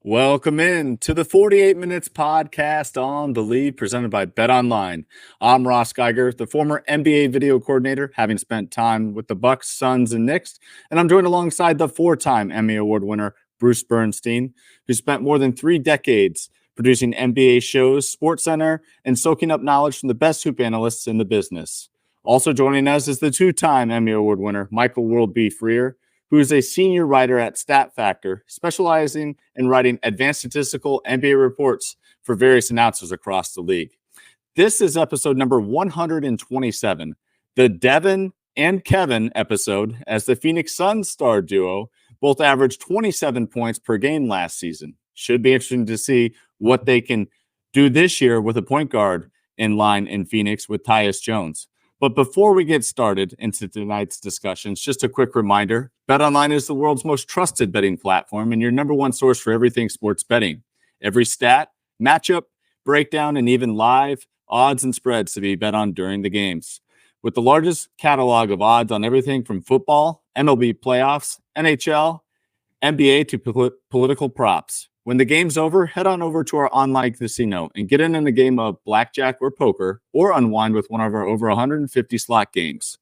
Welcome in to the 48 Minutes podcast on the lead presented by BetOnline. I'm Ross Geiger, the former NBA video coordinator, having spent time with the Bucks, Suns, and Knicks. And I'm joined alongside the four-time Emmy Award winner, Bruce Bernstein, who spent more than 3 decades producing NBA shows, SportsCenter, and soaking up knowledge from the best hoop analysts in the business. Also joining us is the 2-time Emmy Award winner, Mikal World B Freer, who is a senior writer at StatFactor, specializing in writing advanced statistical NBA reports for various announcers across the league. This is episode number 127, the Devin and Kevin episode, as the Phoenix Suns star duo both averaged 27 points per game last season. Should be interesting to see what they can do this year with a point guard in line in Phoenix with Tyus Jones. But before we get started into tonight's discussions, just a quick reminder, BetOnline is the world's most trusted betting platform and your number one source for everything sports betting. Every stat, matchup, breakdown, and even live odds and spreads to be bet on during the games. With the largest catalog of odds on everything from football, MLB playoffs, NHL, NBA to political props. When the game's over, head on over to our online casino and get in the game of blackjack or poker, or unwind with one of our over 150 slot games.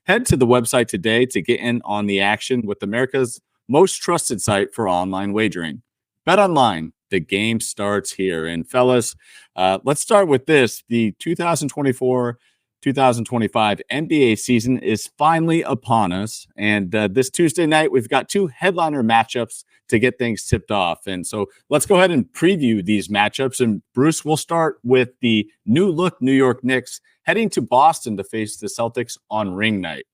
Head to the website today to get in on the action with America's most trusted site for online wagering. BetOnline, the game starts here. And fellas, let's start with this. The 2024-2025 NBA season is finally upon us. And this Tuesday night, we've got 2 headliner matchups to get things tipped off. And so let's go ahead and preview these matchups. And Bruce, we'll start with the new look New York Knicks heading to Boston to face the Celtics on ring night.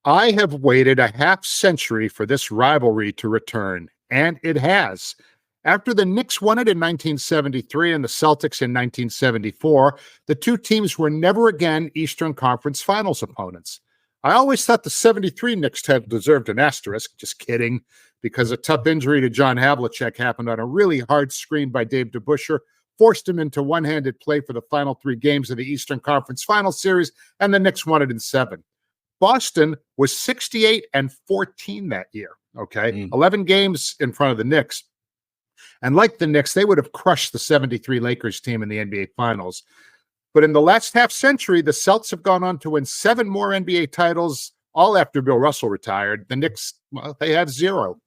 I have waited a half century for this rivalry to return, and it has. After the Knicks won it in 1973 and the Celtics in 1974, the two teams were never again Eastern Conference Finals opponents. I always thought the 73 Knicks had deserved an asterisk, just kidding, because a tough injury to John Havlicek happened on a really hard screen by Dave DeBusschere, forced him into one-handed play for the final 3 games of the Eastern Conference Finals series, and the Knicks won it in 7. Boston was 68-14 that year, okay? 11 games in front of the Knicks. And like the Knicks, they would have crushed the 73 Lakers team in the NBA Finals. But in the last half century, the Celts have gone on to win 7 more NBA titles, all after Bill Russell retired. The Knicks, well, they have 0.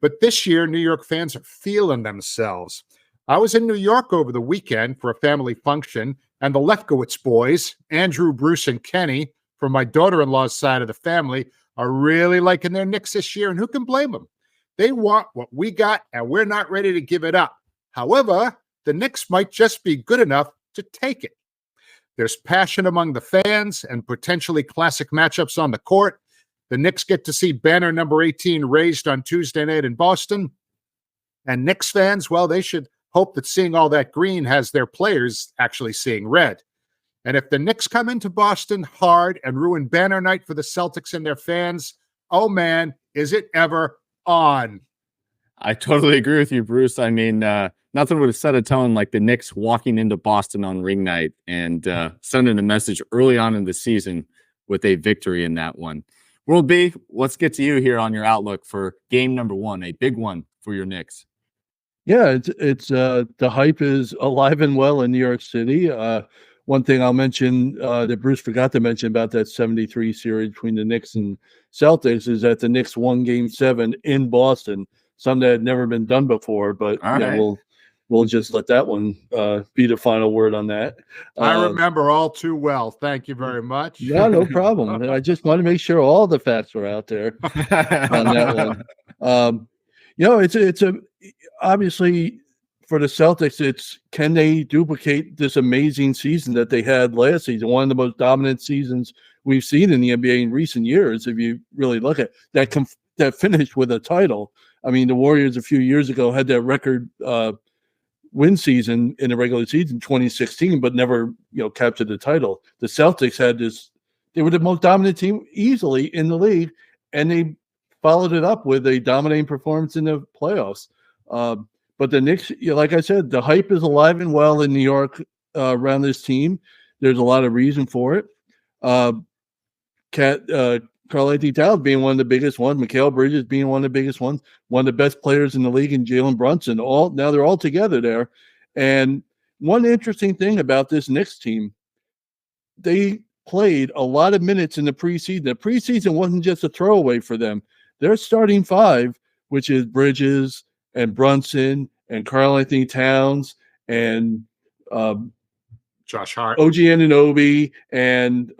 But this year, New York fans are feeling themselves. I was in New York over the weekend for a family function, and the Lefkowitz boys, Andrew, Bruce, and Kenny, from my daughter-in-law's side of the family, are really liking their Knicks this year, and who can blame them? They want what we got, and we're not ready to give it up. However, the Knicks might just be good enough to take it. There's passion among the fans and potentially classic matchups on the court. The Knicks get to see banner number 18 raised on Tuesday night in Boston. And Knicks fans, well, they should hope that seeing all that green has their players actually seeing red. And if the Knicks come into Boston hard and ruin banner night for the Celtics and their fans, oh man, is it ever on. I totally agree with you, Bruce. I mean, nothing would have set a tone like the Knicks walking into Boston on ring night and sending a message early on in the season with a victory in that one. World B, let's get to you here on your outlook for game number 1, a big one for your Knicks. Yeah, it's the hype is alive and well in New York City. One thing I'll mention that Bruce forgot to mention about that 73 series between the Knicks and Celtics is that the Knicks won Game 7 in Boston, something that had never been done before. But we'll just let that one be the final word on that. I remember all too well. Thank you very much. Yeah, no problem. I just want to make sure all the facts were out there on that one. It's obviously for the Celtics, it's can they duplicate this amazing season that they had last season, one of the most dominant seasons we've seen in the NBA in recent years, if you really look at that, that finished with a title. I mean, the Warriors a few years ago had that record win season in the regular season, 2016, but never, captured the title. The Celtics had this; they were the most dominant team easily in the league, and they followed it up with a dominating performance in the playoffs. But the Knicks, like I said, the hype is alive and well in New York around this team. There's a lot of reason for it. Karl-Anthony Towns being one of the biggest ones, Mikal Bridges being one of the biggest ones, one of the best players in the league, and Jalen Brunson. Now they're all together there. And one interesting thing about this Knicks team, they played a lot of minutes in the preseason. The preseason wasn't just a throwaway for them. Their starting five, which is Bridges and Brunson and Karl-Anthony Towns and Josh Hart, OG Anunoby, and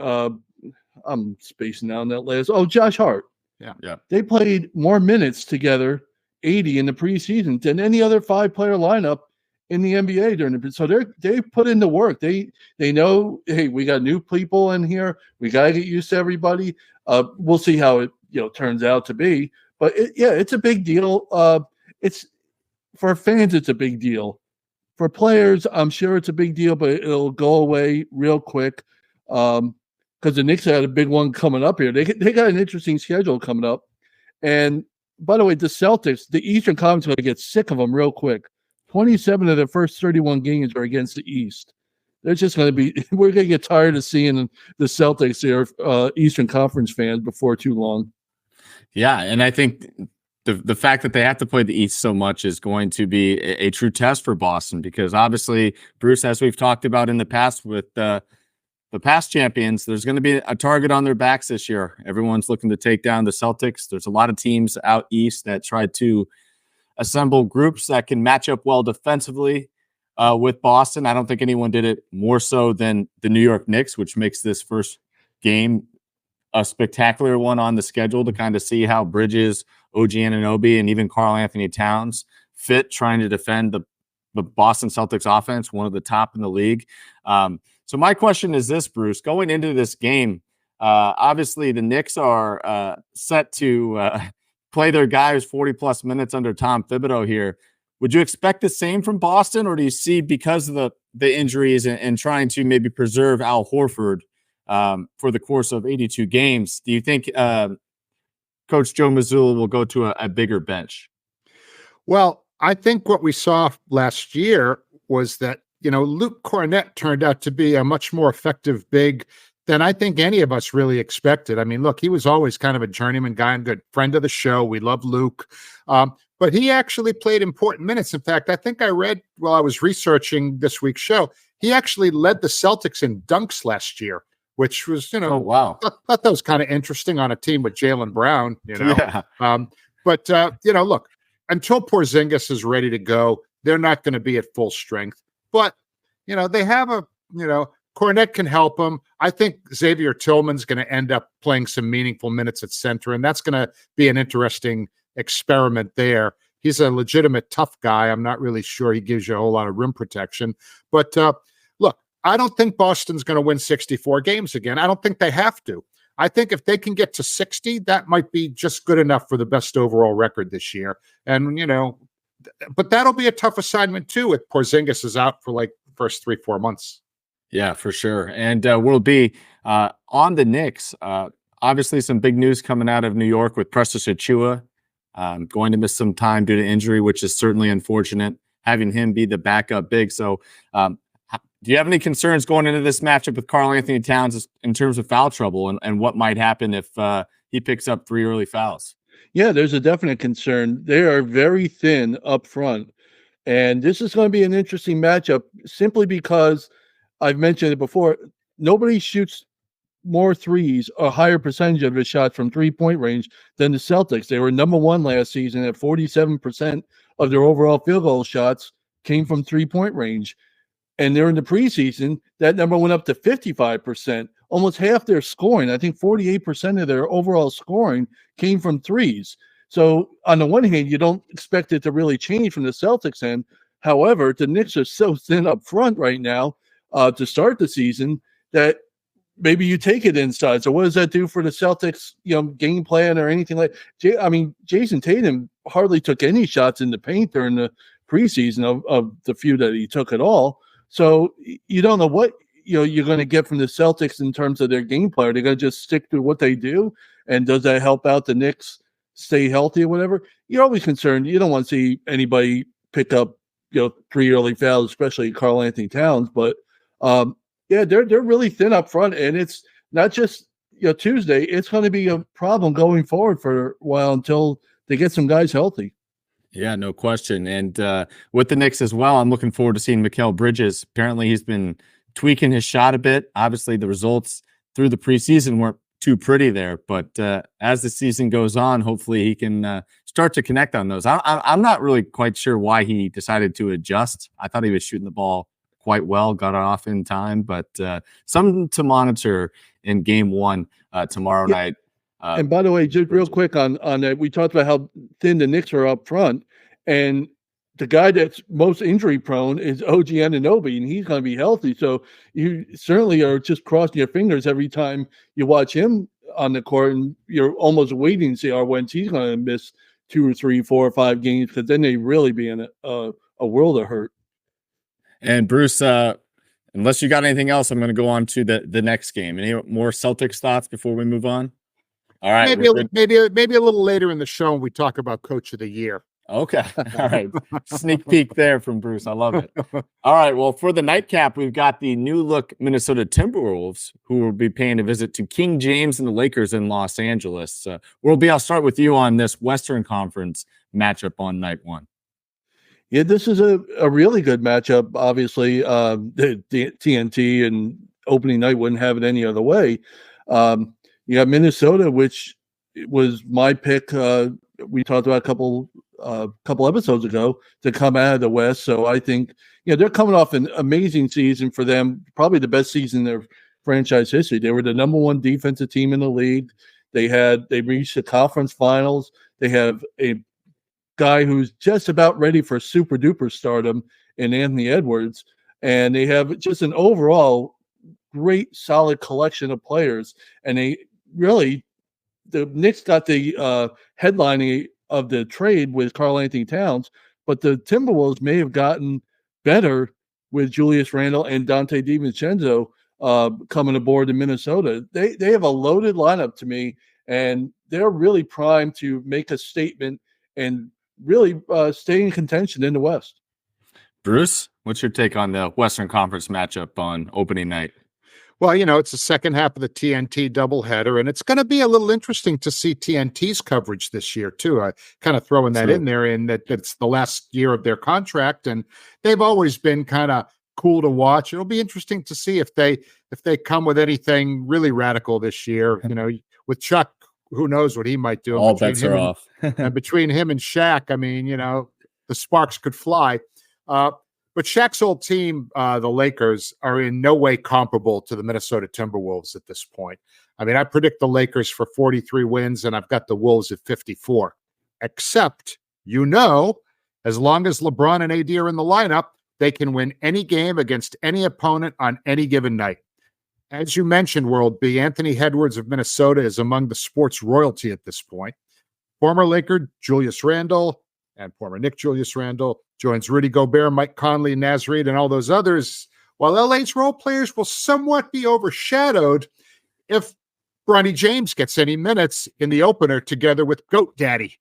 I'm spacing out on that list. Oh, Josh Hart. Yeah. They played more minutes together, 80 in the preseason, than any other 5-player lineup in the NBA during the. So they put in the work. They know, hey, we got new people in here. We got to get used to everybody. We'll see how it turns out to be. But it's a big deal. It's for fans, it's a big deal. For players, I'm sure it's a big deal, but it'll go away real quick. Because the Knicks had a big one coming up here. They got an interesting schedule coming up. And by the way, the Celtics, the Eastern Conference is going to get sick of them real quick. 27 of their first 31 games are against the East. They're just going to be – we're going to get tired of seeing the Celtics here, Eastern Conference fans, before too long. Yeah, and I think the fact that they have to play the East so much is going to be a true test for Boston because obviously, Bruce, as we've talked about in the past with the past champions, there's going to be a target on their backs this year. Everyone's looking to take down the Celtics. There's a lot of teams out East that try to assemble groups that can match up well defensively with Boston. I don't think anyone did it more so than the New York Knicks, which makes this first game a spectacular one on the schedule to kind of see how Bridges, OG Anunoby, and even Karl-Anthony Towns fit trying to defend the Boston Celtics offense, one of the top in the league. So my question is this, Bruce, going into this game, obviously the Knicks are set to play their guys 40-plus minutes under Tom Thibodeau here. Would you expect the same from Boston, or do you see because of the injuries and trying to maybe preserve Al Horford for the course of 82 games, do you think Coach Joe Mazzulla will go to a bigger bench? Well, I think what we saw last year was that, Luke Kornet turned out to be a much more effective big than I think any of us really expected. I mean, look, he was always kind of a journeyman guy and good friend of the show. We love Luke. But he actually played important minutes. In fact, I think I read while I was researching this week's show, he actually led the Celtics in dunks last year, which was, oh, wow. I thought that was kind of interesting on a team with Jaylen Brown, Yeah. But look, until Porzingis is ready to go, they're not going to be at full strength. But, they have Kornet can help them. I think Xavier Tillman's going to end up playing some meaningful minutes at center, and that's going to be an interesting experiment there. He's a legitimate tough guy. I'm not really sure he gives you a whole lot of rim protection. But look, I don't think Boston's going to win 64 games again. I don't think they have to. I think if they can get to 60, that might be just good enough for the best overall record this year. And, but that'll be a tough assignment too if Porzingis is out for like first 3-4 months. Yeah, for sure. And World B, on the Knicks, obviously some big news coming out of New York with Precious Achiuwa going to miss some time due to injury, which is certainly unfortunate, having him be the backup big. So do you have any concerns going into this matchup with Karl-Anthony Towns in terms of foul trouble and what might happen if he picks up 3 early fouls? Yeah, there's a definite concern. They are very thin up front. And this is going to be an interesting matchup simply because I've mentioned it before. Nobody shoots more threes, a higher percentage of his shots from 3-point range than the Celtics. They were number one last season at 47% of their overall field goal shots came from 3-point range. And they're in the preseason, that number went up to 55%, almost half their scoring. I think 48% of their overall scoring came from threes. So on the one hand, you don't expect it to really change from the Celtics end. However, the Knicks are so thin up front right now to start the season that maybe you take it inside. So what does that do for the Celtics, game plan or anything like? Jayson Tatum hardly took any shots in the paint during the preseason of the few that he took at all. So you don't know what you're going to get from the Celtics in terms of their game plan. They're going to just stick to what they do, and does that help out the Knicks stay healthy or whatever? You're always concerned. You don't want to see anybody pick up 3 early fouls, especially Karl-Anthony Towns. But they're really thin up front, and it's not just Tuesday, it's going to be a problem going forward for a while until they get some guys healthy. Yeah, no question. And with the Knicks as well, I'm looking forward to seeing Mikal Bridges. Apparently, he's been tweaking his shot a bit. Obviously, the results through the preseason weren't too pretty there, but as the season goes on, hopefully he can start to connect on those. I'm not really quite sure why he decided to adjust. I thought he was shooting the ball quite well, got it off in time, but something to monitor in game one tomorrow night. And by the way, just real quick on that, we talked about how thin the Knicks are up front, and the guy that's most injury prone is OG Anunoby, and he's going to be healthy. So you certainly are just crossing your fingers every time you watch him on the court, and you're almost waiting to see when he's going to miss 2 or 3, 4 or 5 games, because then they really be in a world of hurt. And Bruce, unless you got anything else, I'm going to go on to the next game. Any more Celtics thoughts before we move on? All right. Maybe a little later in the show when we talk about Coach of the Year. Okay. All right. Sneak peek there from Bruce. I love it. All right. Well, for the nightcap, we've got the new look Minnesota Timberwolves, who will be paying a visit to King James and the Lakers in Los Angeles. World B, I'll start with you on this Western Conference matchup on night one. Yeah, this is a really good matchup. Obviously, the TNT and opening night wouldn't have it any other way. You got Minnesota, which was my pick. We talked about a couple episodes ago to come out of the West. So I think they're coming off an amazing season for them, probably the best season in their franchise history. They were the number 1 defensive team in the league. They reached the conference finals. They have a guy who's just about ready for super duper stardom in Anthony Edwards, and they have just an overall great solid collection of players. And the Knicks got the headlining of the trade with Karl Anthony Towns, but the Timberwolves may have gotten better with Julius Randle and Dante DiVincenzo coming aboard in Minnesota. They have a loaded lineup to me, and they're really primed to make a statement and really stay in contention in the West. Bruce, what's your take on the Western Conference matchup on opening night? Well, it's the second half of the TNT doubleheader, and it's going to be a little interesting to see TNT's coverage this year, too. Kind of throwing that in there, in that it's the last year of their contract, and they've always been kind of cool to watch. It'll be interesting to see if they come with anything really radical this year. With Chuck, who knows what he might do. All bets are off. And between him and Shaq, I mean, the sparks could fly. But Shaq's old team, the Lakers, are in no way comparable to the Minnesota Timberwolves at this point. I mean, I predict the Lakers for 43 wins, and I've got the Wolves at 54. Except, as long as LeBron and AD are in the lineup, they can win any game against any opponent on any given night. As you mentioned, World B, Anthony Edwards of Minnesota is among the sports royalty at this point. Former Laker Julius Randle and former Knick Julius Randle joins Rudy Gobert, Mike Conley, Naz Reid, and all those others, while LA's role players will somewhat be overshadowed if Bronny James gets any minutes in the opener together with Goat Daddy.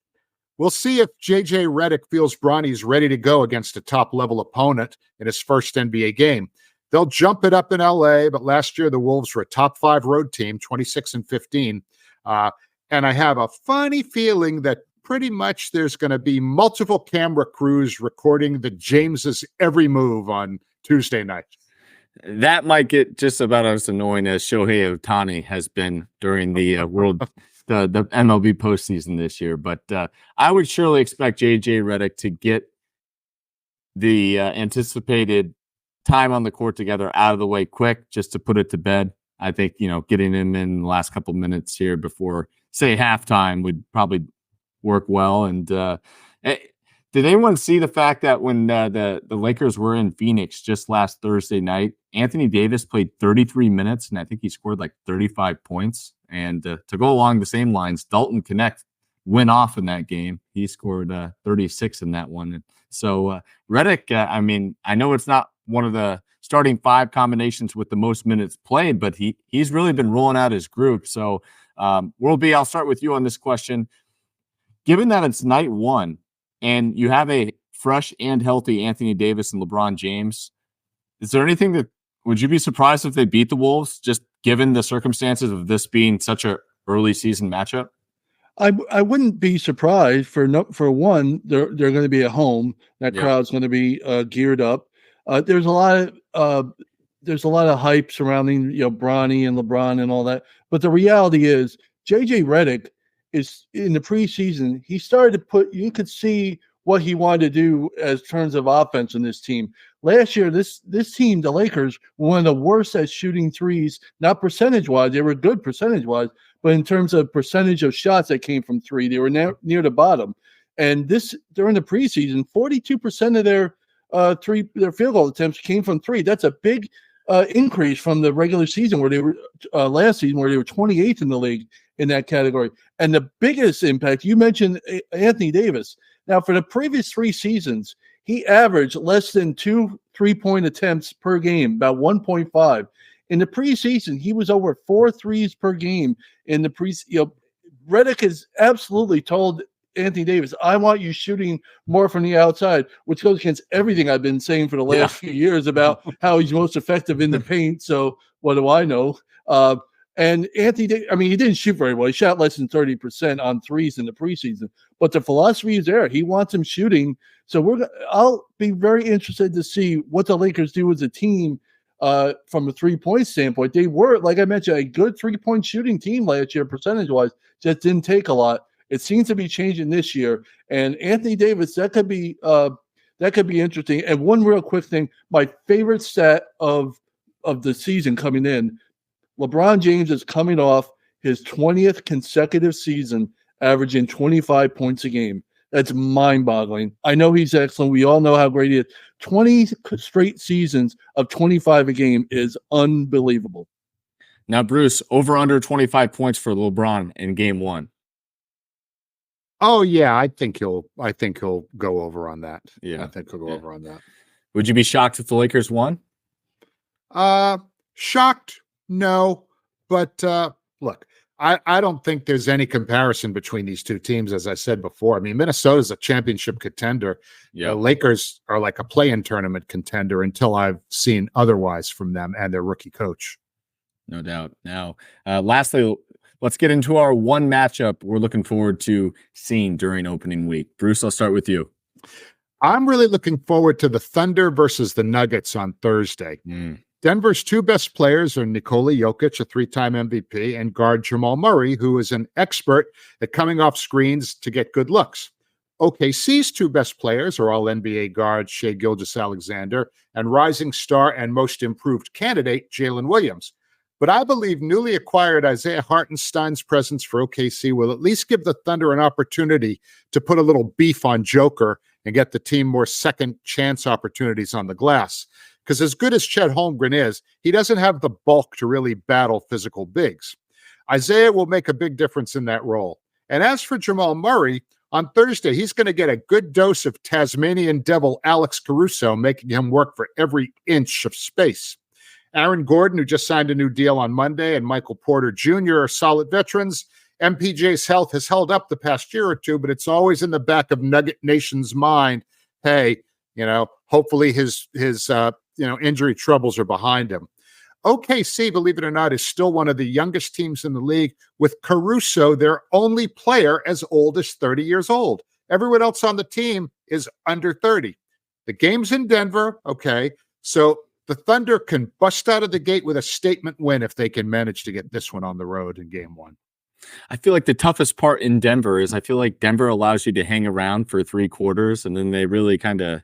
We'll see if JJ Redick feels Bronny's ready to go against a top-level opponent in his first NBA game. They'll jump it up in LA, but last year the Wolves were a top 5 road team, 26-15. And I have a funny feeling that pretty much there's going to be multiple camera crews recording the James's every move on Tuesday night. That might get just about as annoying as Shohei Ohtani has been during the the MLB postseason this year. But I would surely expect JJ Redick to get the anticipated time on the court together out of the way quick, just to put it to bed. I think, getting him in the last couple minutes here before, say, halftime would probably work well. And did anyone see the fact that when the Lakers were in Phoenix just last Thursday night, Anthony Davis played 33 minutes, and I think he scored like 35 points. And to go along the same lines, Dalton Connect went off in that game. He scored 36 in that one. And so Redick, I know it's not one of the starting 5 combinations with the most minutes played, but he's really been rolling out his group. So World B, I'll start with you on this question. Given that it's night one and you have a fresh and healthy Anthony Davis and LeBron James, is there anything would you be surprised if they beat the Wolves just given the circumstances of this being such a early season matchup? I wouldn't be surprised for one, they're going to be at home. That crowd's going to be geared up. There's a lot of hype surrounding Bronny and LeBron and all that. But the reality is JJ Redick is in the preseason. He started to you could see what he wanted to do as terms of offense in this team. Last year, this team, the Lakers, were one of the worst at shooting threes, not percentage-wise. They were good percentage-wise, but in terms of percentage of shots that came from three, they were near the bottom. And during the preseason, 42% of their field goal attempts came from three. That's a big increase from the regular season where they were last season, where they were 28th in the league in that category. And the biggest impact, you mentioned Anthony Davis. Now, for the previous 3 seasons, he averaged less than 2 3-point attempts per game, about 1.5. In the preseason, he was over 4 threes per game. In the Redick has absolutely told Anthony Davis, I want you shooting more from the outside, which goes against everything I've been saying for the last few years about how he's most effective in the paint. So what do I know? And Anthony Davis, he didn't shoot very well. He shot less than 30% on threes in the preseason, but the philosophy is there. He wants him shooting. So I'll be very interested to see what the Lakers do as a team from a 3-point standpoint. They were, like I mentioned, a good 3-point shooting team last year, percentage-wise, just didn't take a lot. It seems to be changing this year. And Anthony Davis, that could be interesting. And one real quick thing, my favorite stat of the season coming in, LeBron James is coming off his 20th consecutive season, averaging 25 points a game. That's mind-boggling. I know he's excellent. We all know how great he is. 20 straight seasons of 25 a game is unbelievable. Now, Bruce, over under 25 points for LeBron in game 1. Oh yeah, I think he'll go over on that. Yeah, I think he'll go over on that. Would you be shocked if the Lakers won? Shocked? No, but look, I don't think there's any comparison between these two teams. As I said before, Minnesota's a championship contender. The Lakers are like a play-in tournament contender until I've seen otherwise from them and their rookie coach. No doubt. Now, lastly, let's get into our one matchup we're looking forward to seeing during opening week. Bruce, I'll start with you. I'm really looking forward to the Thunder versus the Nuggets on Thursday. Denver's 2 best players are Nikola Jokic, a 3-time MVP, and guard Jamal Murray, who is an expert at coming off screens to get good looks. OKC's 2 best players are All-NBA guard Shai Gilgeous-Alexander and rising star and most improved candidate Jalen Williams. But I believe newly acquired Isaiah Hartenstein's presence for OKC will at least give the Thunder an opportunity to put a little beef on Joker and get the team more second chance opportunities on the glass. Because as good as Chet Holmgren is, he doesn't have the bulk to really battle physical bigs. Isaiah will make a big difference in that role. And as for Jamal Murray, on Thursday, he's going to get a good dose of Tasmanian devil Alex Caruso, making him work for every inch of space. Aaron Gordon, who just signed a new deal on Monday, and Michael Porter Jr. are solid veterans. MPJ's health has held up the past year or two, but it's always in the back of Nugget Nation's mind. Hey, hopefully his injury troubles are behind him. OKC, believe it or not, is still one of the youngest teams in the league, with Caruso their only player as old as 30 years old. Everyone else on the team is under 30. The game's in Denver, okay, so the Thunder can bust out of the gate with a statement win if they can manage to get this one on the road in game 1. I feel like the toughest part in Denver is I feel like Denver allows you to hang around for 3 quarters, and then they really kind of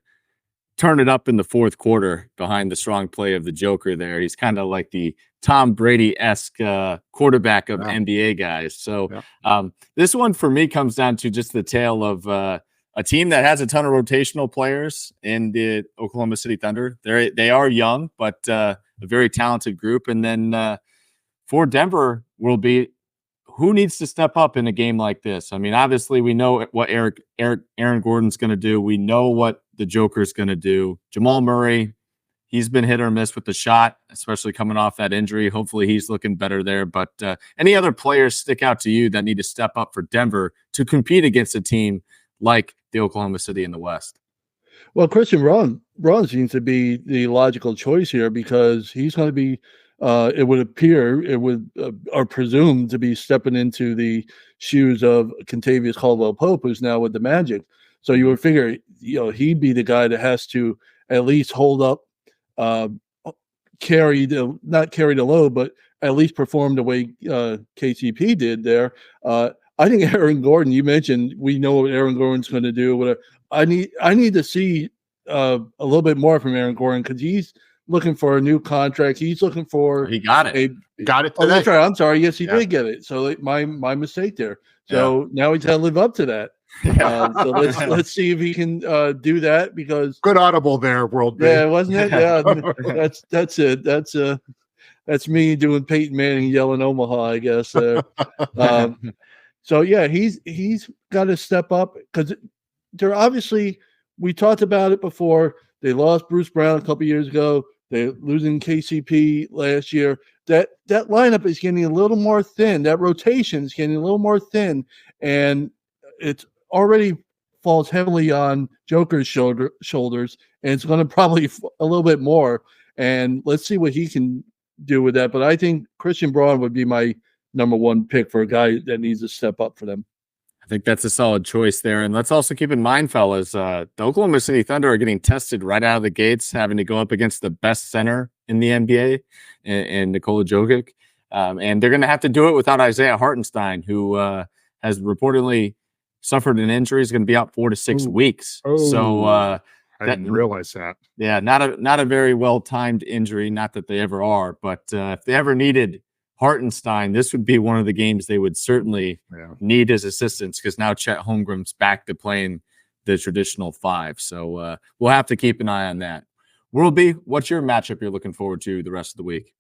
turn it up in the 4th quarter behind the strong play of the Joker there. He's kind of like the Tom Brady-esque quarterback of NBA guys. So this one for me comes down to just the tale of a team that has a ton of rotational players in the Oklahoma City Thunder. They are young, but a very talented group. And then for Denver will be who needs to step up in a game like this? Obviously we know what Aaron Gordon's going to do. We know what the Joker's going to do. Jamal Murray, he's been hit or miss with the shot, especially coming off that injury. Hopefully he's looking better there. But any other players stick out to you that need to step up for Denver to compete against a team like the Oklahoma City in the West? Well, Christian Braun seems to be the logical choice here because he's going to be it would appear are presumed to be stepping into the shoes of Kentavious Caldwell-Pope, who's now with the Magic. So you would figure, he'd be the guy that has to at least hold up, not carry the load, but at least perform the way KCP did there. I think Aaron Gordon, you mentioned, we know what Aaron Gordon's going to do. I need to see a little bit more from Aaron Gordon, because he's looking for a new contract. He's looking for he got it. Got it. Oh, that's right. I'm sorry. Yes, he Yeah. did get it. So my mistake there. So now he's got to live up to that. So let's see if he can do that, because Good audible there, World B. yeah, wasn't it? Yeah, that's it. That's me doing Peyton Manning yelling Omaha, I guess. So yeah, he's got to step up, because they're obviously, we talked about it before. They lost Bruce Brown a couple years ago. They're losing KCP last year. That lineup is getting a little more thin. That rotation is getting a little more thin, and it's already falls heavily on Joker's shoulders, and it's going to probably a little bit more. And let's see what he can do with that. But I think Christian Braun would be my number one pick for a guy that needs to step up for them. I think that's a solid choice there. And let's also keep in mind, fellas, the Oklahoma City Thunder are getting tested right out of the gates, having to go up against the best center in the NBA in Nikola Jokic. And they're going to have to do it without Isaiah Hartenstein, who has reportedly suffered an injury. He's going to be out 4 to 6 weeks. So I didn't realize that. Yeah, not a very well-timed injury. Not that they ever are, but if they ever needed Hartenstein, this would be one of the games they would certainly need his assistance, because now Chet Holmgren's back to playing the traditional 5. So we'll have to keep an eye on that. World B, what's your matchup you're looking forward to the rest of the week?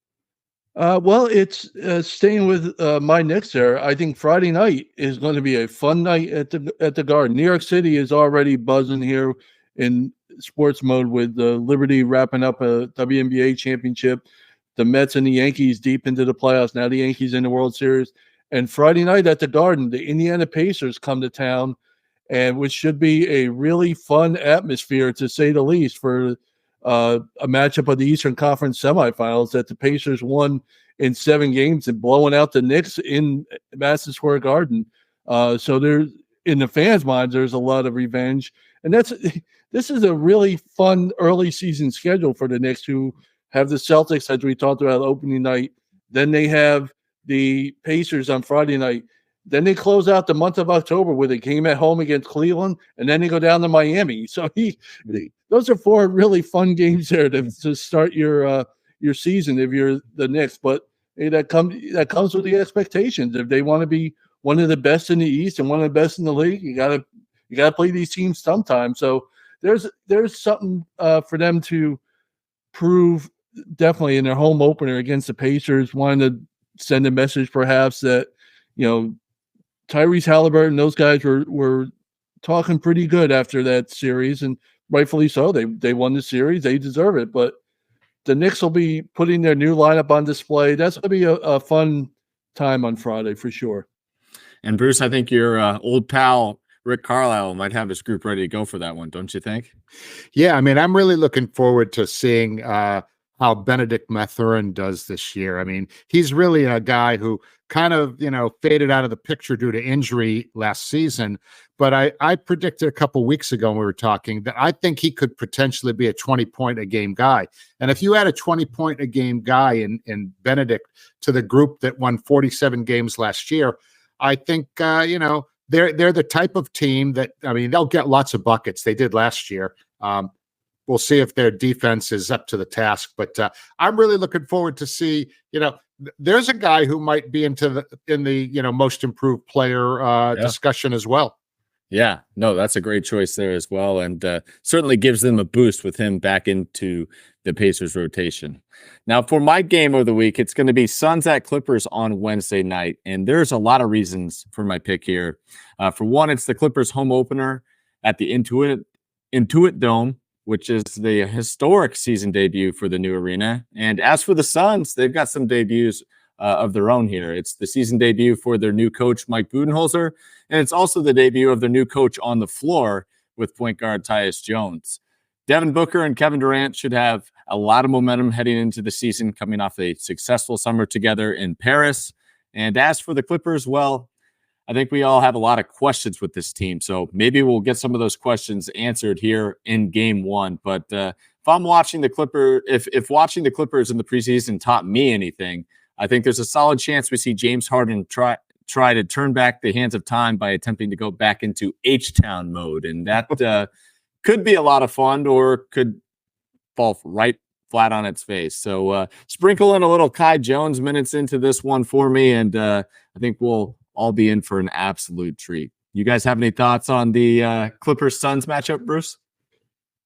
Well, it's staying with my Knicks there. I think Friday night is going to be a fun night at the Garden. New York City is already buzzing here in sports mode, with Liberty wrapping up a WNBA championship. The Mets and the Yankees deep into the playoffs. Now the Yankees in the World Series. And Friday night at the Garden, the Indiana Pacers come to town, and which should be a really fun atmosphere, to say the least, for a matchup of the Eastern Conference semifinals that the Pacers won in 7 games and blowing out the Knicks in Madison Square Garden. So there's, in the fans' minds, there's a lot of revenge. And this is a really fun early season schedule for the Knicks, who have the Celtics, as we talked about, opening night. Then they have the Pacers on Friday night. Then they close out the month of October with a game at home against Cleveland, and then they go down to Miami. So those are 4 really fun games there to start your season if you're the Knicks. But hey, that comes with the expectations. If they want to be one of the best in the East and one of the best in the league, you gotta play these teams sometime. So there's something for them to prove, definitely, in their home opener against the Pacers, wanting to send a message perhaps that, Tyrese Halliburton, those guys were talking pretty good after that series, and rightfully so. They won the series. They deserve it. But the Knicks will be putting their new lineup on display. That's going to be a fun time on Friday for sure. And Bruce, I think your old pal Rick Carlisle might have his group ready to go for that one, don't you think? Yeah, I mean, I'm really looking forward to seeing how Bennedict Mathurin does this year. I mean, he's really a guy who kind of, faded out of the picture due to injury last season. But I predicted a couple weeks ago when we were talking that I think he could potentially be a 20-point-a-game guy. And if you add a 20-point-a-game guy in Bennedict to the group that won 47 games last year, I think, they're the type of team that, I mean, they'll get lots of buckets. They did last year. We'll see if their defense is up to the task. But I'm really looking forward to see, there's a guy who might be in the most improved player discussion as well. Yeah, no, that's a great choice there as well. And certainly gives them a boost with him back into the Pacers rotation. Now, for my game of the week, it's going to be Suns at Clippers on Wednesday night. And there's a lot of reasons for my pick here. For one, it's the Clippers home opener at the Intuit Dome, which is the historic season debut for the new arena. And as for the Suns, they've got some debuts of their own here. It's the season debut for their new coach, Mike Budenholzer, and it's also the debut of their new coach on the floor with point guard Tyus Jones. Devin Booker and Kevin Durant should have a lot of momentum heading into the season, coming off a successful summer together in Paris. And as for the Clippers, well, I think we all have a lot of questions with this team. So maybe we'll get some of those questions answered here in game one. But if I'm watching the if watching the Clippers in the preseason taught me anything, I think there's a solid chance we see James Harden try to turn back the hands of time by attempting to go back into H-Town mode. And that could be a lot of fun or could fall right flat on its face. So sprinkle in a little Kai Jones minutes into this one for me, and I think we'll all be in for an absolute treat. You guys have any thoughts on the Clippers-Suns matchup, Bruce?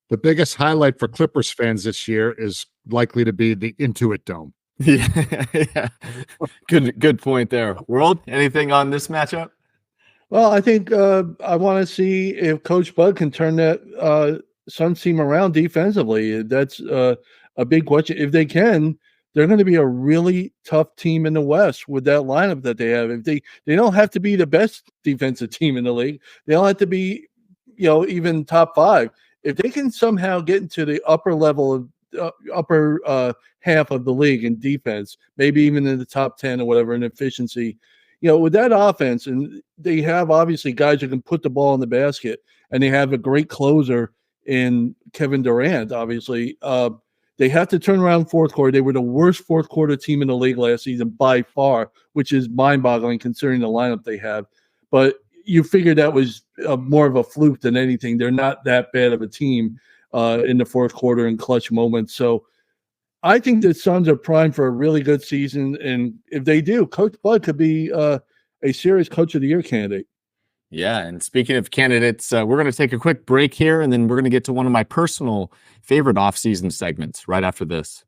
The biggest highlight for Clippers fans this year is likely to be the Intuit Dome. Yeah. Good point there. World, anything on this matchup? Well, I think I want to see if Coach Bud can turn that Suns team around defensively. That's a big question. If they can, they're going to be a really tough team in the West with that lineup that they have. If they don't have to be the best defensive team in the league. They don't have to be, even top 5. If they can somehow get into the upper level of upper half of the league in defense, maybe even in the top 10 or whatever in efficiency, with that offense, and they have obviously guys who can put the ball in the basket, and they have a great closer in Kevin Durant, obviously. They have to turn around fourth quarter. They were the worst fourth quarter team in the league last season by far, which is mind-boggling considering the lineup they have. But you figure that was more of a fluke than anything. They're not that bad of a team in the fourth quarter in clutch moments. So I think the Suns are primed for a really good season. And if they do, Coach Bud could be a serious Coach of the Year candidate. Yeah, and speaking of candidates, we're going to take a quick break here, and then we're going to get to one of my personal favorite off-season segments right after this.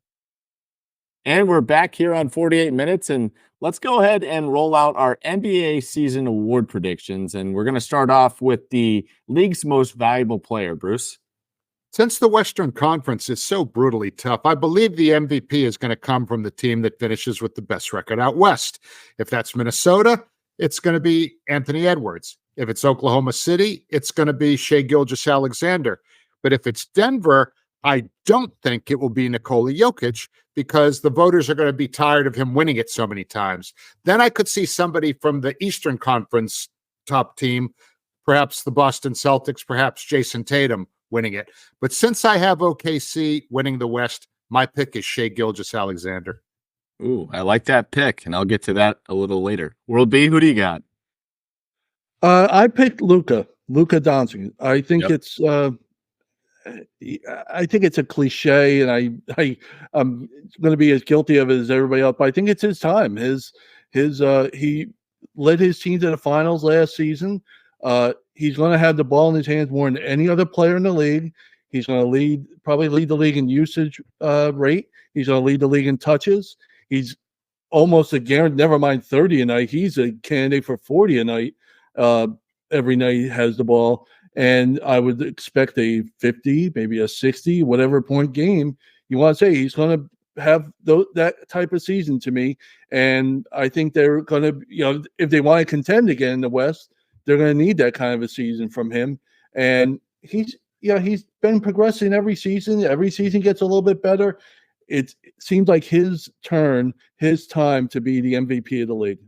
And we're back here on 48 Minutes, and let's go ahead and roll out our NBA season award predictions. And we're going to start off with the league's most valuable player, Bruce. Since the Western Conference is so brutally tough, I believe the MVP is going to come from the team that finishes with the best record out west. If that's Minnesota, it's going to be Anthony Edwards. If it's Oklahoma City, it's going to be Shai Gilgeous-Alexander. But if it's Denver, I don't think it will be Nikola Jokic because the voters are going to be tired of him winning it so many times. Then I could see somebody from the Eastern Conference top team, perhaps the Boston Celtics, perhaps Jayson Tatum winning it. But since I have OKC winning the West, my pick is Shai Gilgeous-Alexander. Ooh, I like that pick, and I'll get to that a little later. World B, who do you got? I picked Luka Doncic. I think it's a cliche, and I'm going to be as guilty of it as everybody else. But I think it's his time. He led his team to the finals last season. He's going to have the ball in his hands more than any other player in the league. He's going to probably lead the league in usage rate. He's going to lead the league in touches. He's almost a guarantee. Never mind 30 a night. He's a candidate for 40 a night. Every night he has the ball, and I would expect a 50, maybe a 60, whatever point game you want to say. He's going to have that type of season to me, and I think they're going to, if they want to contend again in the West, they're going to need that kind of a season from him. And he's been progressing every season. Every season gets a little bit better. It seems like his time to be the MVP of the league.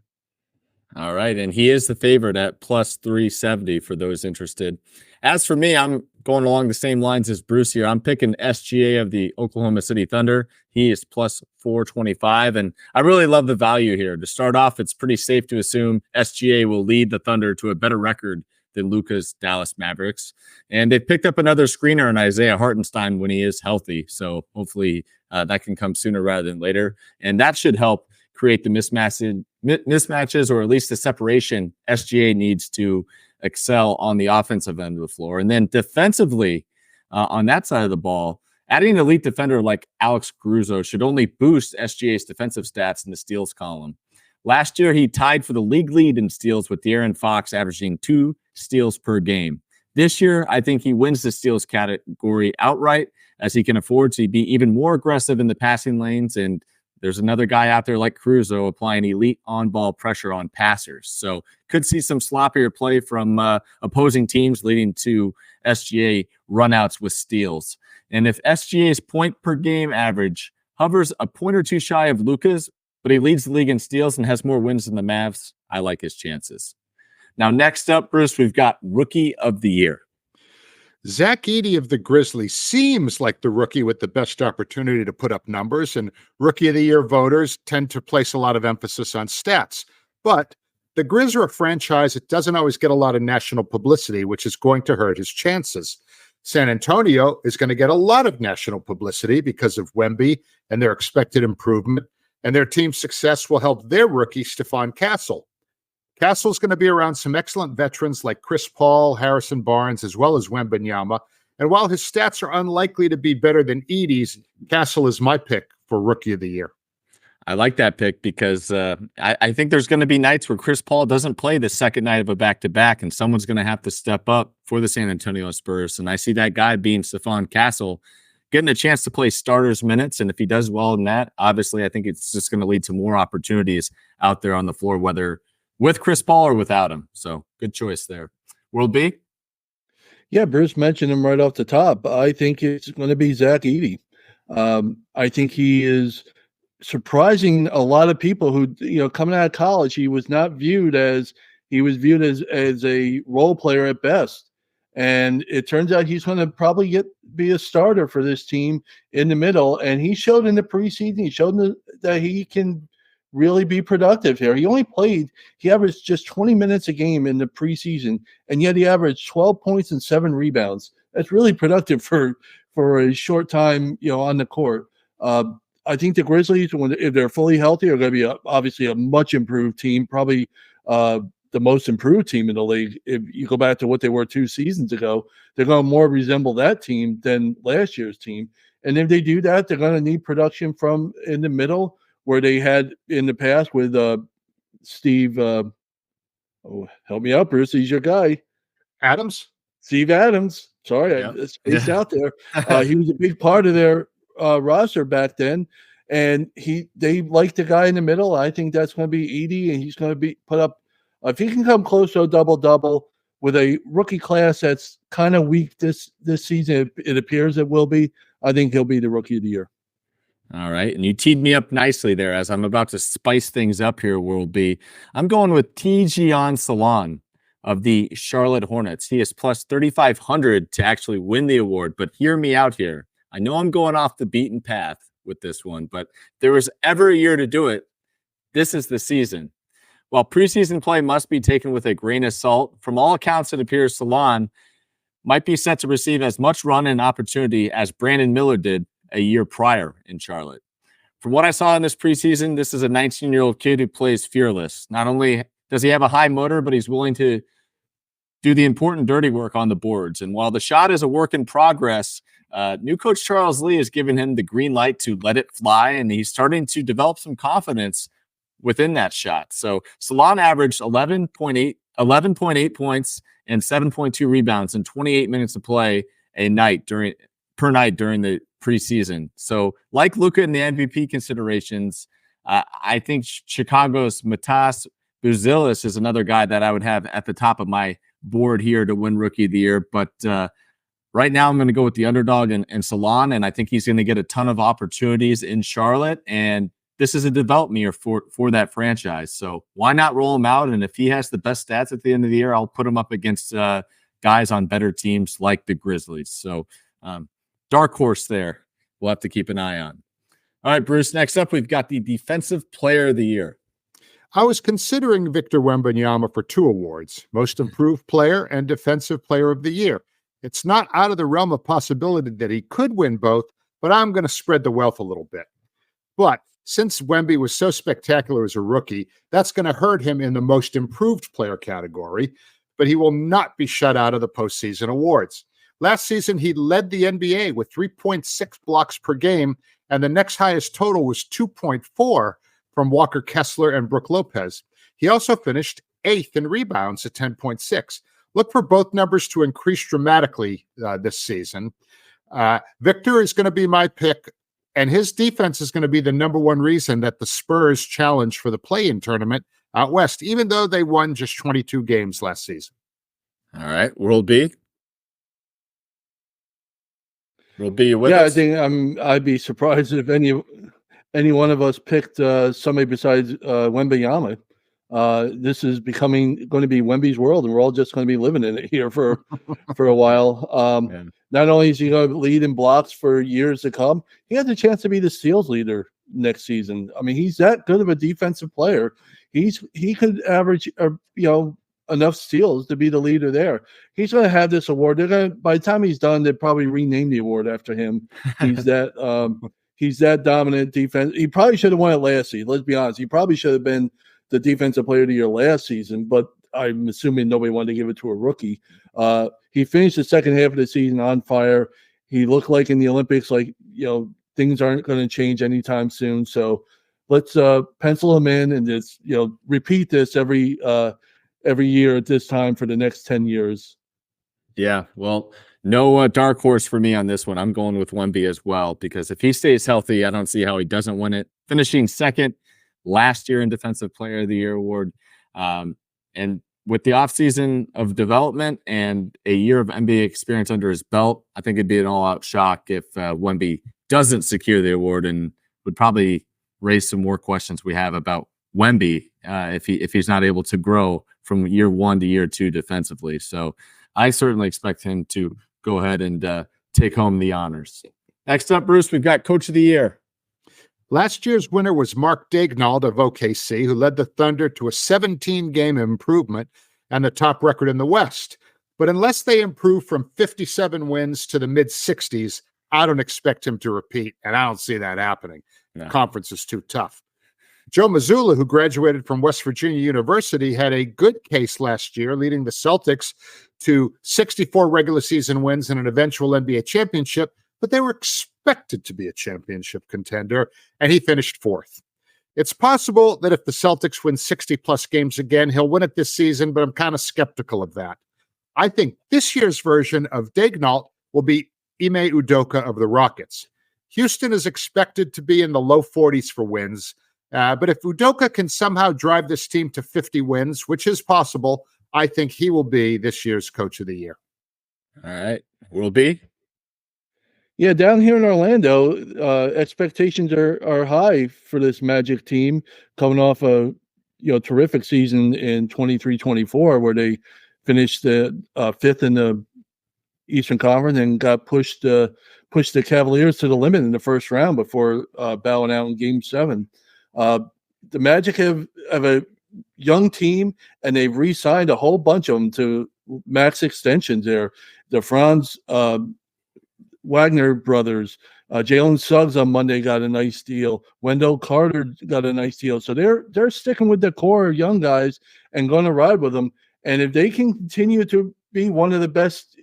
All right, and he is the favorite at plus 370 for those interested. As for me, I'm going along the same lines as Bruce here. I'm picking SGA of the Oklahoma City Thunder. He is plus 425, and I really love the value here. To start off, it's pretty safe to assume SGA will lead the Thunder to a better record than Luka's Dallas Mavericks. And they picked up another screener in Isaiah Hartenstein when he is healthy, so hopefully that can come sooner rather than later, and that should help create the mismatches, or at least the separation SGA needs to excel on the offensive end of the floor. And then defensively, on that side of the ball, adding an elite defender like Alex Caruso should only boost SGA's defensive stats in the steals column. Last year, he tied for the league lead in steals with De'Aaron Fox averaging 2 steals per game. This year, I think he wins the steals category outright, as he can afford to be even more aggressive in the passing lanes, and there's another guy out there like Caruso applying elite on-ball pressure on passers. So could see some sloppier play from opposing teams, leading to SGA runouts with steals. And if SGA's point per game average hovers a point or two shy of Luka's, but he leads the league in steals and has more wins than the Mavs, I like his chances. Now, next up, Bruce, we've got Rookie of the Year. Zach Edey of the Grizzlies seems like the rookie with the best opportunity to put up numbers, and Rookie of the Year voters tend to place a lot of emphasis on stats. But the Grizz are a franchise that doesn't always get a lot of national publicity, which is going to hurt his chances. San Antonio is going to get a lot of national publicity because of Wemby and their expected improvement, and their team's success will help their rookie, Stephon Castle. Castle's going to be around some excellent veterans like Chris Paul, Harrison Barnes, as well as Wembanyama. And while his stats are unlikely to be better than Edey's, Castle is my pick for Rookie of the Year. I like that pick because I think there's going to be nights where Chris Paul doesn't play the second night of a back-to-back, and someone's going to have to step up for the San Antonio Spurs. And I see that guy being Stephon Castle, getting a chance to play starters minutes. And if he does well in that, obviously I think it's just going to lead to more opportunities out there on the floor, whether with Chris Paul or without him. So good choice there. World B? Yeah, Bruce mentioned him right off the top. I think it's going to be Zach Edey. I think he is surprising a lot of people who, coming out of college, he was viewed as a role player at best. And it turns out he's going to probably be a starter for this team in the middle. And he showed in the preseason, he showed that he can really be productive here. He averaged just 20 minutes a game in the preseason, and yet he averaged 12 points and 7 rebounds. That's really productive for a short time, on the court. I think the Grizzlies, if they're fully healthy, are going to be obviously a much improved team, probably the most improved team in the league. If you go back to what they were 2 seasons ago, they're going to more resemble that team than last year's team. And if they do that, they're going to need production from in the middle, where they had in the past with Steve. Help me out, Bruce. He's your guy. Adams? Steve Adams. Sorry, Yep. I spaced out there. He was a big part of their roster back then, and they like the guy in the middle. I think that's going to be Edey, and he's going to put up. If he can come close to a double-double with a rookie class that's kind of weak this season, it appears it will be. I think he'll be the Rookie of the Year. All right. And you teed me up nicely there as I'm about to spice things up here, World B. I'm going with Tidjane Salaun of the Charlotte Hornets. He is plus 3,500 to actually win the award, but hear me out here. I know I'm going off the beaten path with this one, but if there was ever a year to do it, this is the season. While preseason play must be taken with a grain of salt, from all accounts, it appears Salaun might be set to receive as much run and opportunity as Brandon Miller did a year prior in Charlotte. From what I saw in this preseason, this is a 19-year-old kid who plays fearless. Not only does he have a high motor, but he's willing to do the important dirty work on the boards. And while the shot is a work in progress, new coach Charles Lee has given him the green light to let it fly, and he's starting to develop some confidence within that shot. So Salaun averaged 11.8 points and 7.2 rebounds in 28 minutes of play per night during the preseason. So like Luka in the MVP considerations, I think Chicago's Matas Buzelis is another guy that I would have at the top of my board here to win Rookie of the Year. But right now I'm going to go with the underdog and Salaun, and I think he's going to get a ton of opportunities in Charlotte. And this is a development year for that franchise. So why not roll him out? And if he has the best stats at the end of the year, I'll put him up against guys on better teams like the Grizzlies. So dark horse there. We'll have to keep an eye on. All right, Bruce, next up, we've got the Defensive Player of the Year. I was considering Victor Wembanyama for 2 awards, Most Improved Player and Defensive Player of the Year. It's not out of the realm of possibility that he could win both, but I'm going to spread the wealth a little bit. But since Wemby was so spectacular as a rookie, that's going to hurt him in the Most Improved Player category, but he will not be shut out of the postseason awards. Last season, he led the NBA with 3.6 blocks per game, and the next highest total was 2.4 from Walker Kessler and Brook Lopez. He also finished 8th in rebounds at 10.6. Look for both numbers to increase dramatically this season. Victor is going to be my pick, and his defense is going to be the number one reason that the Spurs challenge for the play-in tournament out west, even though they won just 22 games last season. All right, World B. Will be with Yeah, I us? think I'd be surprised if any one of us picked somebody besides Wembanyama. This is going to be Wemby's world, and we're all just going to be living in it here for a while. Yeah. Not only is he going to lead in blocks for years to come, he has a chance to be the steals leader next season. I mean, he's that good of a defensive player. He could average, enough steals to be the leader there. He's going to have this award. By the time he's done, they'll probably rename the award after him. He's that dominant defense. He probably should have won it last season. Let's be honest. He probably should have been the defensive player of the year last season, but I'm assuming nobody wanted to give it to a rookie. He finished the second half of the season on fire. He looked like in the Olympics, things aren't going to change anytime soon. So let's pencil him in and just, repeat this every year at this time for the next 10 years. Yeah, well, no dark horse for me on this one. I'm going with Wemby as well, because if he stays healthy, I don't see how he doesn't win it. Finishing second last year in Defensive Player of the Year award. And with the offseason of development and a year of NBA experience under his belt, I think it'd be an all-out shock if Wemby doesn't secure the award, and would probably raise some more questions we have about Wemby if he's not able to grow from year 1 to year 2 defensively. So I certainly expect him to go ahead and take home the honors. Next up, Bruce, we've got Coach of the Year. Last year's winner was Mark Daignault of OKC, who led the Thunder to a 17-game improvement and the top record in the West. But unless they improve from 57 wins to the mid-60s, I don't expect him to repeat, and I don't see that happening. No. The conference is too tough. Joe Mazzulla, who graduated from West Virginia University, had a good case last year, leading the Celtics to 64 regular season wins and an eventual NBA championship, but they were expected to be a championship contender, and he finished 4th. It's possible that if the Celtics win 60-plus games again, he'll win it this season, but I'm kind of skeptical of that. I think this year's version of Daignault will be Ime Udoka of the Rockets. Houston is expected to be in the low 40s for wins, but if Udoka can somehow drive this team to 50 wins, which is possible, I think he will be this year's Coach of the Year. All right. Will be? Yeah, down here in Orlando, expectations are high for this Magic team, coming off a terrific season in 23-24, where they finished the 5th in the Eastern Conference and got pushed the Cavaliers to the limit in the first round before bowing out in Game 7. The Magic have a young team, and they've re-signed a whole bunch of them to max extensions there. The Franz Wagner brothers, Jalen Suggs on Monday got a nice deal. Wendell Carter got a nice deal. So they're sticking with the core young guys and going to ride with them. And if they can continue to be one of the best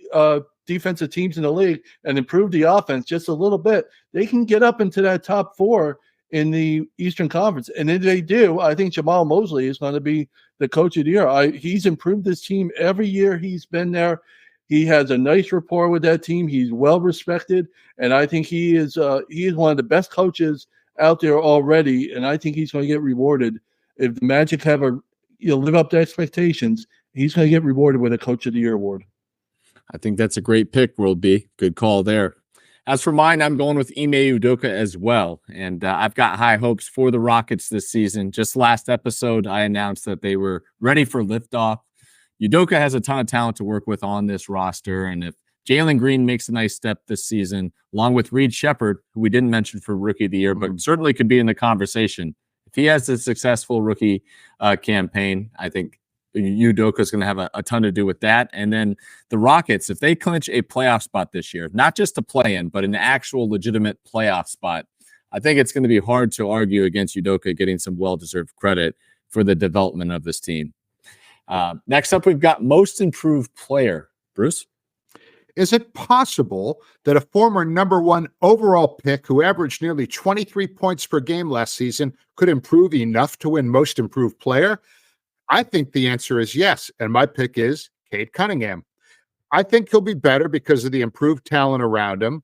defensive teams in the league and improve the offense just a little bit, they can get up into that top 4 in the Eastern Conference. And if they do, I think Jamal Mosley is going to be the Coach of the Year. He's improved this team every year he's been there. He has a nice rapport with that team. He's well respected, and I think he is one of the best coaches out there already. And I think he's going to get rewarded if the Magic have live up to expectations. He's going to get rewarded with a Coach of the Year award. I think that's a great pick, World B. Good call there. As for mine, I'm going with Ime Udoka as well, and I've got high hopes for the Rockets this season. Just last episode, I announced that they were ready for liftoff. Udoka has a ton of talent to work with on this roster, and if Jalen Green makes a nice step this season, along with Reed Shepherd, who we didn't mention for Rookie of the Year, but certainly could be in the conversation. If he has a successful rookie campaign, I think Udoka is going to have a ton to do with that. And then the Rockets, if they clinch a playoff spot this year, not just a play-in, but an actual legitimate playoff spot, I think it's going to be hard to argue against Udoka getting some well-deserved credit for the development of this team. Next up, we've got Most Improved Player. Bruce? Is it possible that a former number 1 overall pick who averaged nearly 23 points per game last season could improve enough to win Most Improved Player? I think the answer is yes, and my pick is Cade Cunningham. I think he'll be better because of the improved talent around him.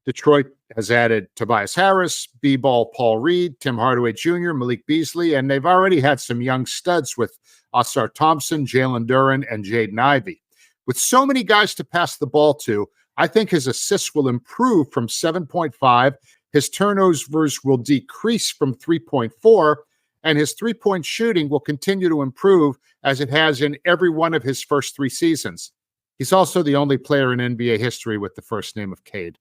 Detroit has added Tobias Harris, B-Ball Paul Reed, Tim Hardaway Jr., Malik Beasley, and they've already had some young studs with Ausar Thompson, Jalen Duren, and Jaden Ivey. With so many guys to pass the ball to, I think his assists will improve from 7.5. His turnovers will decrease from 3.4. And his three-point shooting will continue to improve as it has in every one of his first 3 seasons. He's also the only player in NBA history with the first name of Cade.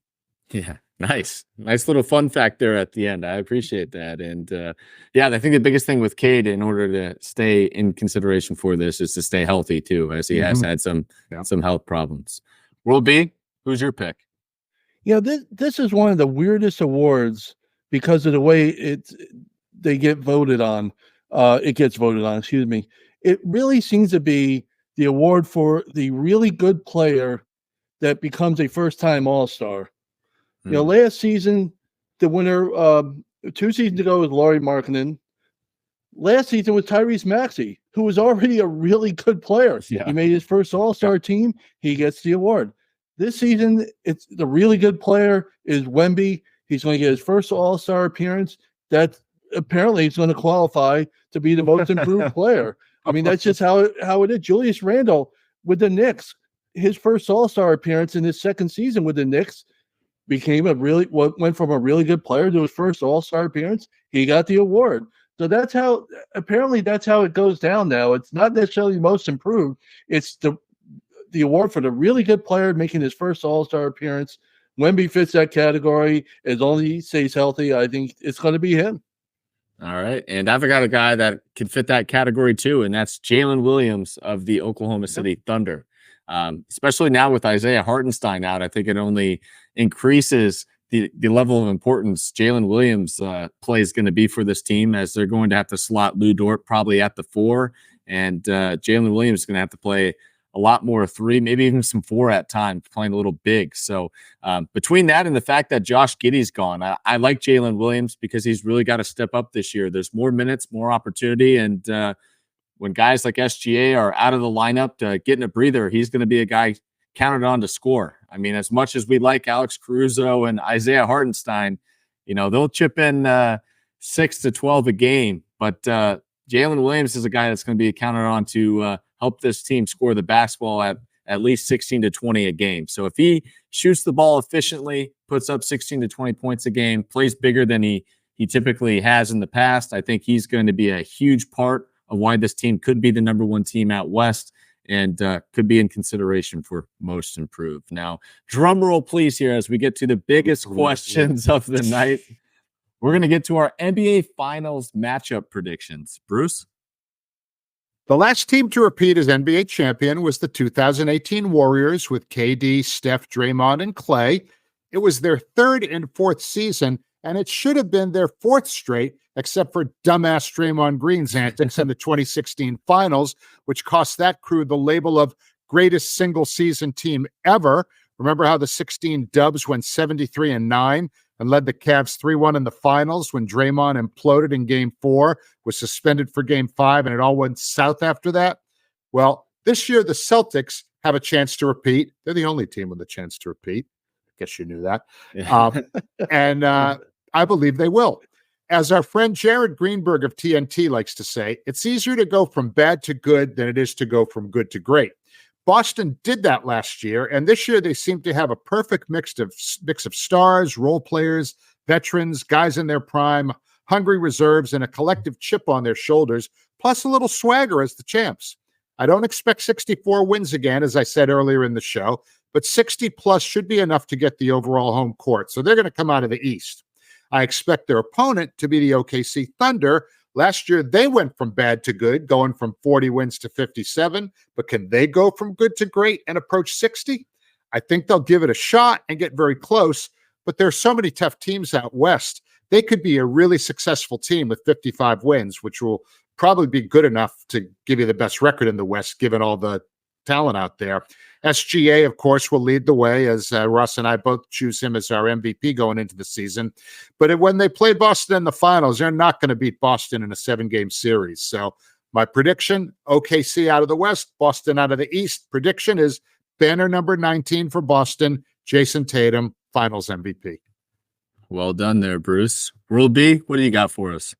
Yeah, nice little fun fact there at the end. I appreciate that. And yeah, I think the biggest thing with Cade, in order to stay in consideration for this, is to stay healthy too, as he has had some health problems. World B, who's your pick? Yeah, this is one of the weirdest awards because of the way they get voted on. It gets voted on, excuse me. It really seems to be the award for the really good player that becomes a first-time All-Star. You know, last season, the winner, 2 seasons ago, was Lauri Markkanen. Last season was Tyrese Maxey, who was already a really good player. Yeah. He made his first All-Star team. He gets the award. This season, it's the really good player is Wemby. He's going to get his first All-Star appearance. That apparently he's going to qualify to be the most improved player. I mean, that's just how it is. Julius Randle with the Knicks, his first All-Star appearance in his second season with the Knicks, went from a really good player to his first All-Star appearance. He got the award. So that's how it goes down now. It's not necessarily most improved. It's the award for the really good player making his first All-Star appearance. Wemby fits that category. As long as he stays healthy, I think it's going to be him. All right. And I've got a guy that can fit that category too, and that's Jalen Williams of the Oklahoma City Thunder. Especially now with Isaiah Hartenstein out, I think it only increases the level of importance Jalen Williams play is going to be for this team, as they're going to have to slot Lou Dort probably at the 4, and Jalen Williams is going to have to play a lot more 3, maybe even some 4 at times, playing a little big. So between that and the fact that Josh Giddey's gone, I like Jalen Williams because he's really got to step up this year. There's more minutes, more opportunity, and when guys like SGA are out of the lineup to getting a breather, he's going to be a guy counted on to score. I mean, as much as we like Alex Caruso and Isaiah Hartenstein, they'll chip in 6 to 12 a game, but Jalen Williams is a guy that's going to be counted on to help this team score the basketball at least 16 to 20 a game. So if he shoots the ball efficiently, puts up 16 to 20 points a game, plays bigger than he typically has in the past, I think he's going to be a huge part of why this team could be the number 1 team out West and could be in consideration for most improved. Now, drum roll, please, here as we get to the biggest questions of the night. We're going to get to our NBA Finals matchup predictions. Bruce? The last team to repeat as NBA champion was the 2018 Warriors with KD, Steph, Draymond, and Clay. It was their 3rd and 4th season, and it should have been their 4th straight, except for dumbass Draymond Green's antics in the 2016 finals, which cost that crew the label of greatest single-season team ever. Remember how the 16 Dubs went 73-9 and led the Cavs 3-1 in the finals when Draymond imploded in Game 4, was suspended for Game 5, and it all went south after that? Well, this year the Celtics have a chance to repeat. They're the only team with a chance to repeat. I guess you knew that. And I believe they will. As our friend Jared Greenberg of TNT likes to say, it's easier to go from bad to good than it is to go from good to great. Boston did that last year, and this year they seem to have a perfect mix of stars, role players, veterans, guys in their prime, hungry reserves, and a collective chip on their shoulders, plus a little swagger as the champs. I don't expect 64 wins again, as I said earlier in the show, but 60 plus should be enough to get the overall home court. So they're going to come out of the East. I expect their opponent to be the OKC Thunder. Last year, they went from bad to good, going from 40 wins to 57. But can they go from good to great and approach 60? I think they'll give it a shot and get very close. But there are so many tough teams out West. They could be a really successful team with 55 wins, which will probably be good enough to give you the best record in the West, given all the talent out there. SGA, of course, will lead the way, as Russ and I both choose him as our MVP going into the season. But when they play Boston in the finals, they're not going to beat Boston in a 7-game series. So my prediction, OKC out of the West, Boston out of the East. Prediction is banner number 19 for Boston, Jayson Tatum, finals MVP. Well done there, Bruce. World B, what do you got for us?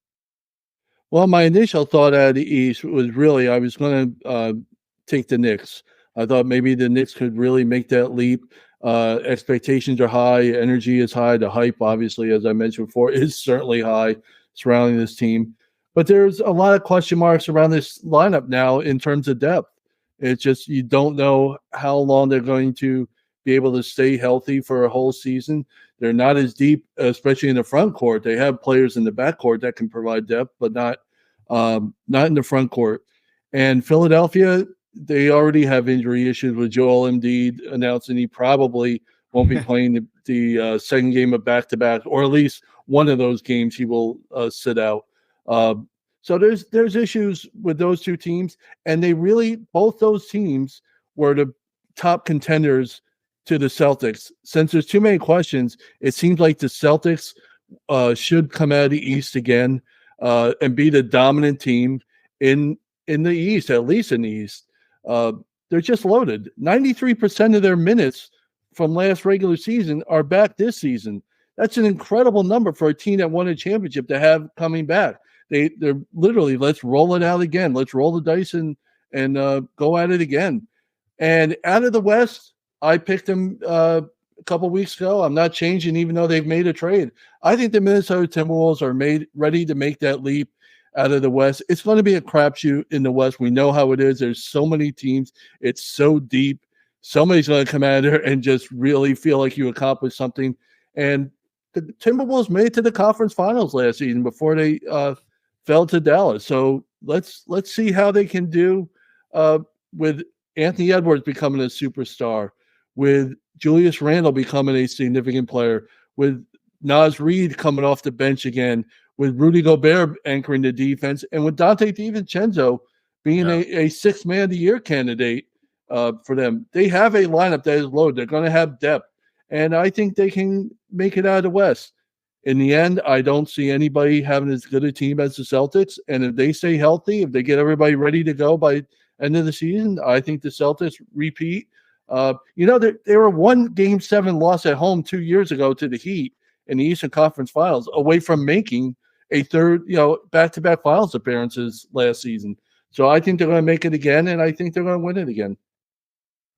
Well, my initial thought out of the East was really I was going to take the Knicks. I thought maybe the Knicks could really make that leap. Expectations are high. Energy is high. The hype, obviously, as I mentioned before, is certainly high surrounding this team. But there's a lot of question marks around this lineup now in terms of depth. It's just you don't know how long they're going to be able to stay healthy for a whole season. They're not as deep, especially in the front court. They have players in the back court that can provide depth, but not in the front court. And Philadelphia, they already have injury issues with Joel Embiid announcing he probably won't be playing the second game of back-to-back, or at least one of those games he will sit out. So there's issues with those two teams, and both those teams were the top contenders to the Celtics. Since there's too many questions, it seems like the Celtics should come out of the East again and be the dominant team in the East, at least in the East. They're just loaded. 93% of their minutes from last regular season are back this season. That's an incredible number for a team that won a championship to have coming back. They're literally, let's roll it out again. Let's roll the dice and go at it again. And out of the West, I picked them a couple weeks ago. I'm not changing, even though they've made a trade. I think the Minnesota Timberwolves are ready to make that leap out of the West. It's going to be a crapshoot in the West. We know how it is. There's so many teams. It's so deep. Somebody's going to come out there and just really feel like you accomplished something. And the Timberwolves made it to the conference finals last season before they fell to Dallas. So let's see how they can do with Anthony Edwards becoming a superstar, with Julius Randle becoming a significant player, with Naz Reid coming off the bench again, with Rudy Gobert anchoring the defense, and with Dante DiVincenzo being a sixth man of the year candidate for them. They have a lineup that is loaded. They're going to have depth, and I think they can make it out of the West. In the end, I don't see anybody having as good a team as the Celtics, and if they stay healthy, if they get everybody ready to go by end of the season, I think the Celtics repeat. They were one Game 7 loss at home 2 years ago to the Heat in the Eastern Conference Finals, away from making a third, back-to-back finals appearances last season. So I think they're going to make it again, and I think they're going to win it again.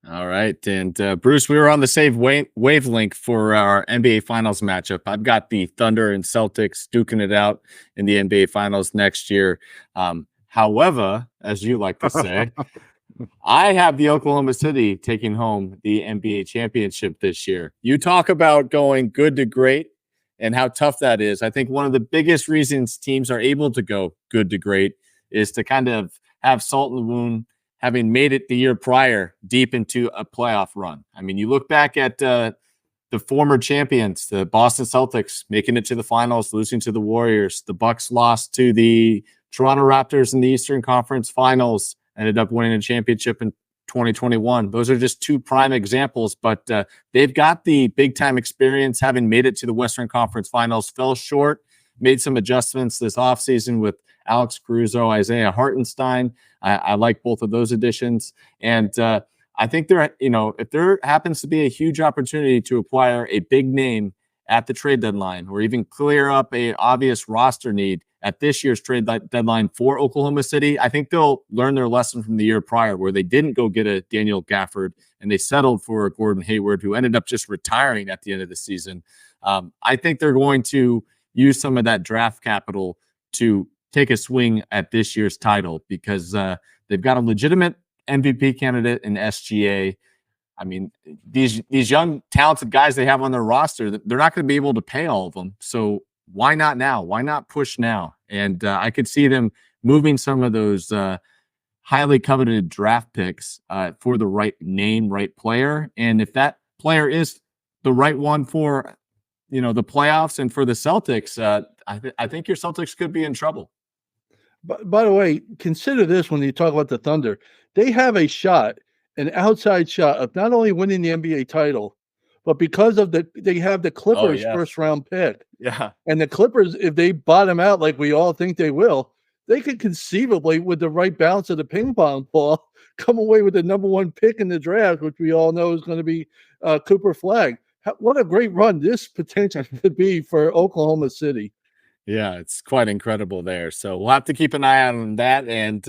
All right. And Bruce, we were on the same wavelength for our NBA Finals matchup. I've got the Thunder and Celtics duking it out in the NBA Finals next year. However, as you like to say, I have the Oklahoma City taking home the NBA championship this year. You talk about going good to great and how tough that is. I think one of the biggest reasons teams are able to go good to great is to kind of have salt in the wound, having made it the year prior deep into a playoff run. I mean, you look back at the former champions, the Boston Celtics, making it to the finals, losing to the Warriors. The Bucks lost to the Toronto Raptors in the Eastern Conference Finals, ended up winning a championship in 2021. Those are just two prime examples, but they've got the big-time experience, having made it to the Western Conference Finals, fell short, made some adjustments this offseason with Alex Caruso, Isaiah Hartenstein. I like both of those additions. And I think if there happens to be a huge opportunity to acquire a big name at the trade deadline, or even clear up a obvious roster need at this year's trade deadline for Oklahoma City, I think they'll learn their lesson from the year prior, where they didn't go get a Daniel Gafford and they settled for a Gordon Hayward, who ended up just retiring at the end of the season. I think they're going to use some of that draft capital to take a swing at this year's title, because they've got a legitimate MVP candidate in SGA. I mean, these young, talented guys they have on their roster, they're not going to be able to pay all of them. So why not now? Why not push now? And I could see them moving some of those highly coveted draft picks for the right name, right player. And if that player is the right one for, the playoffs and for the Celtics, I think your Celtics could be in trouble. But by the way, consider this when you talk about the Thunder. They have a shot, an outside shot of not only winning the NBA title, but because of they have the Clippers first round pick. Yeah. And the Clippers, if they bottom out like we all think they will, they could conceivably, with the right balance of the ping pong ball, come away with the number one pick in the draft, which we all know is going to be Cooper Flagg. What a great run this potentially could be for Oklahoma City. Yeah, it's quite incredible there. So we'll have to keep an eye out on that. And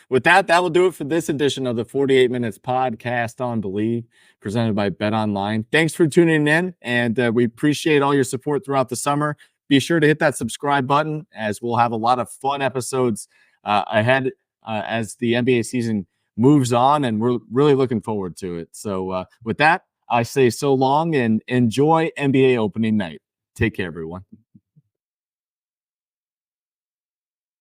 with that, that will do it for this edition of the 48 Minutes podcast on Believe, presented by Bet Online. Thanks for tuning in, and we appreciate all your support throughout the summer. Be sure to hit that subscribe button, as we'll have a lot of fun episodes ahead as the NBA season moves on, and we're really looking forward to it. So with that, I say so long and enjoy NBA opening night. Take care, everyone.